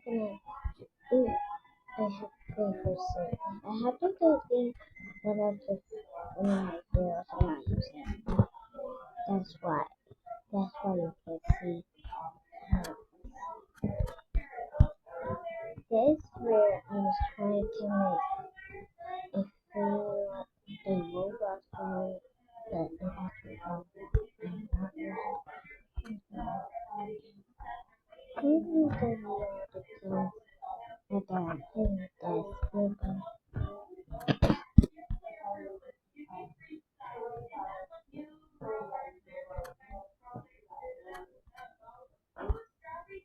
gonna eat. I have to go for sleep. I have to go eat one of my bills I'm not using. That's why. That's why you can't see. Uh, this where I was trying to make a Roblox game, but it actually I'm not using. I'm gonna go the things that I think that's really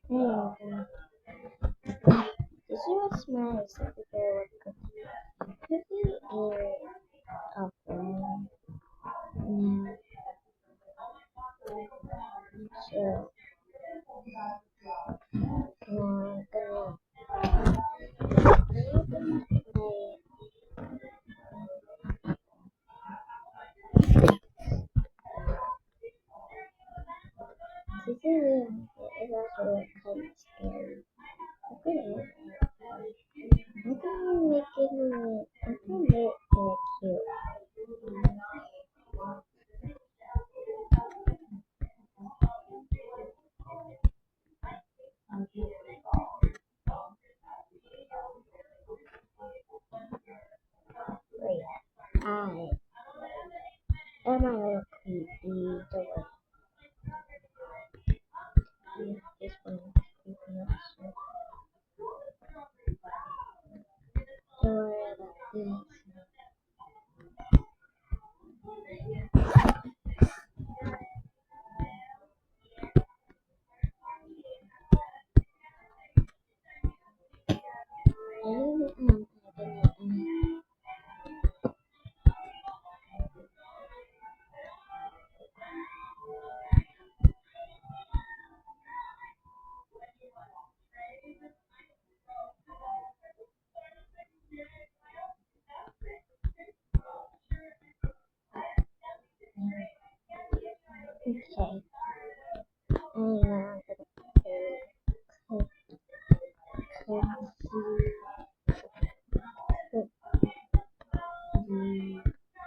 hey, this is what smells like a bear with cookie and a friend. Now, so now I'm gonna play. This is also kind of scary. I'm gonna make it. I'm gonna make it cute. Wait, I am I look creepy? The way this one is creepy also. Don't worry about this. And okay. I'm gonna play cookie.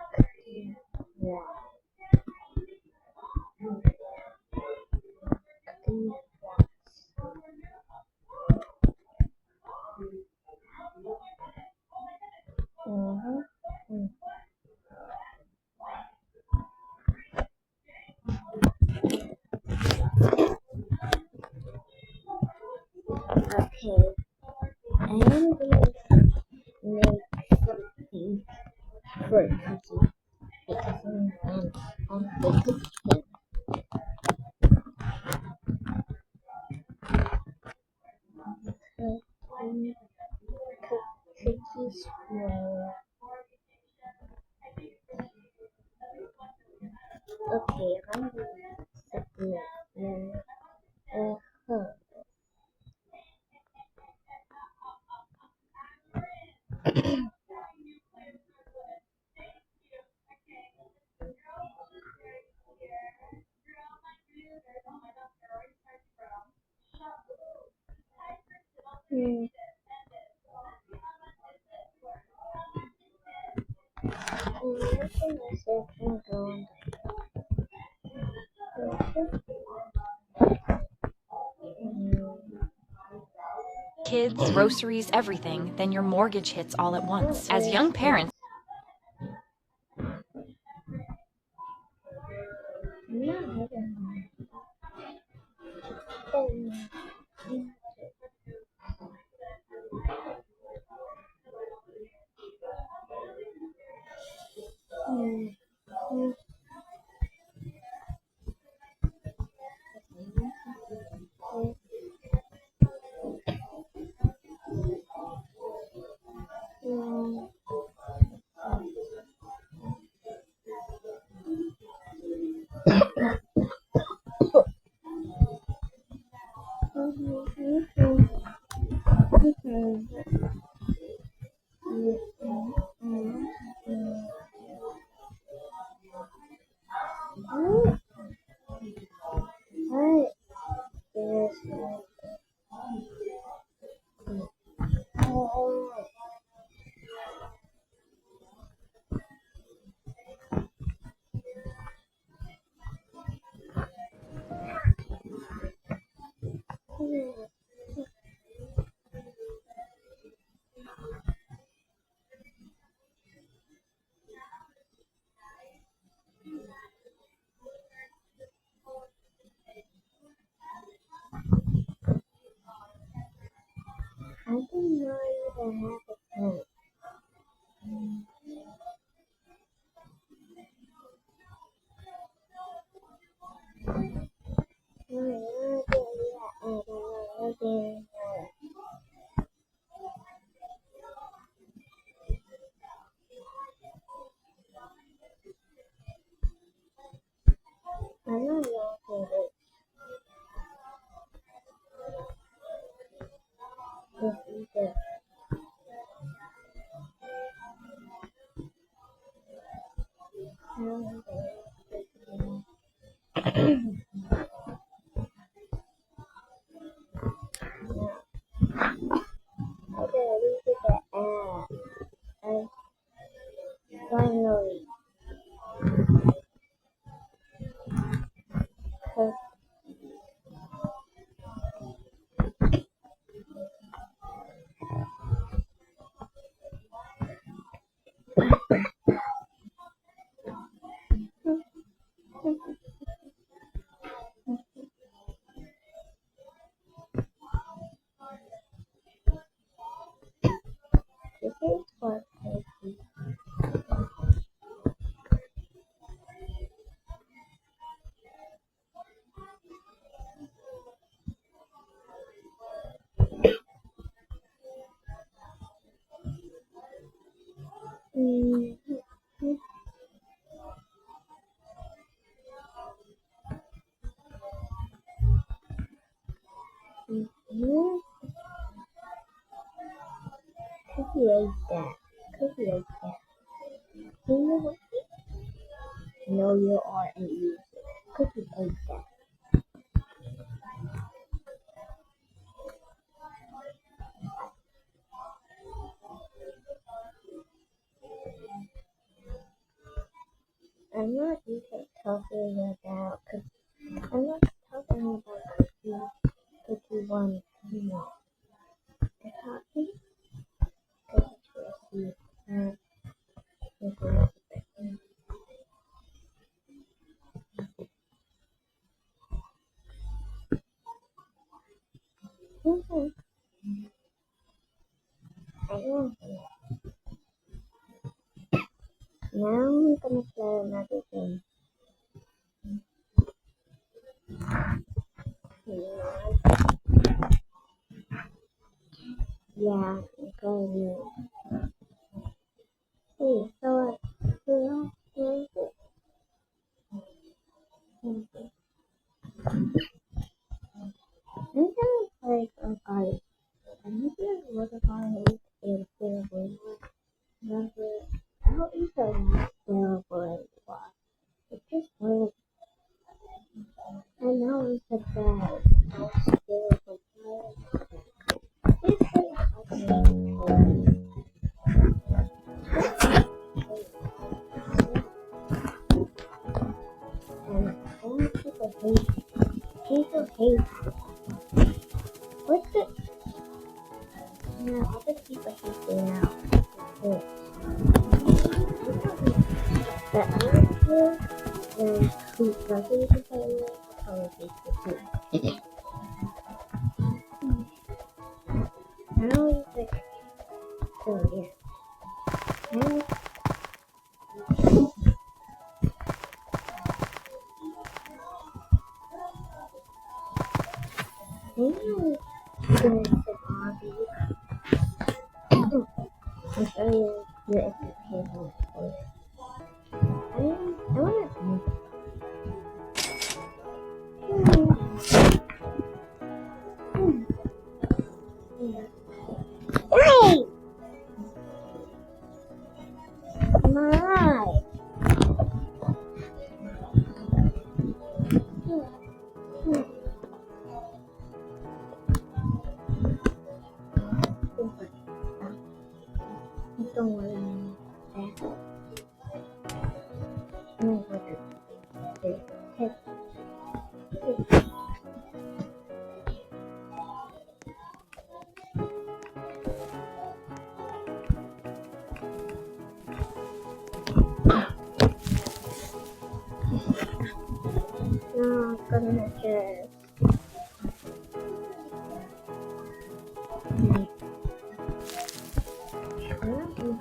Cookie. Yeah. Cookie. Mm-hmm. Okay. I'm gonna make something for cookie because I'm the cookie king. Cookie, cookies for okay. I'm gonna submit huh. Hmm. I'm gonna search and go on the Kids, groceries, everything, then your mortgage hits all at once. As young parents, no, What is I didn't know you didn't have a pen. I'm not laughing at this either. Okay, we did the app. And finally, cause this is what Casey. Cookie ate that. Cookie ate that. Do you want it? No, you aren't using it. Cookie ate that. I'm not even talking about cookie. I'm not talking about cookie one. No. The cookie? Cookie Tracy. Mhm. I know. Now I'm gonna play another game. Yeah, I'm going to. So, I'm gonna play a guy. I'm gonna look at my head and feel way number. How is that not terrible? It's just weird. I know it's a bad. I'll still play. It's okay. And all people hate. People hate. What's it? No, other people hate it now. The other two, who doesn't play it, probably hates it too. Now it's like, so yeah. Now, maybe I'm going to Bobby. I'll show you the expectations for it. I want to Hey! My! Don't worry about that. No, I'm gonna just Then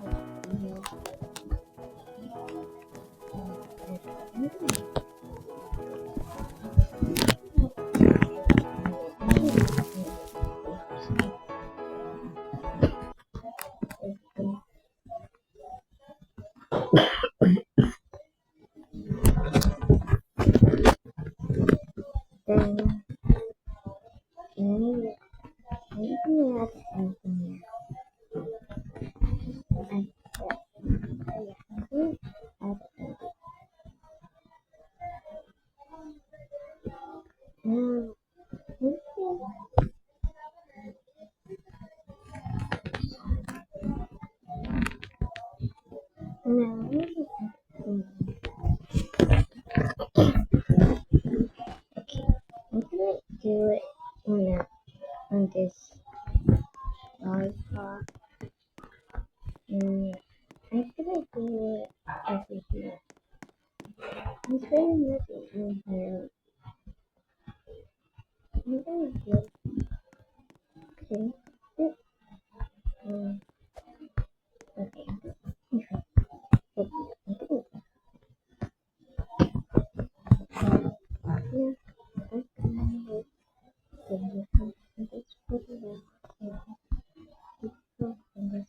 maybe that's something I I'm gonna do it on this lollipop, and I'm gonna do it over here. It's very messy in here. I'm gonna do okay. Um, okay. Okay. Yeah, I'm gonna just put it up. And this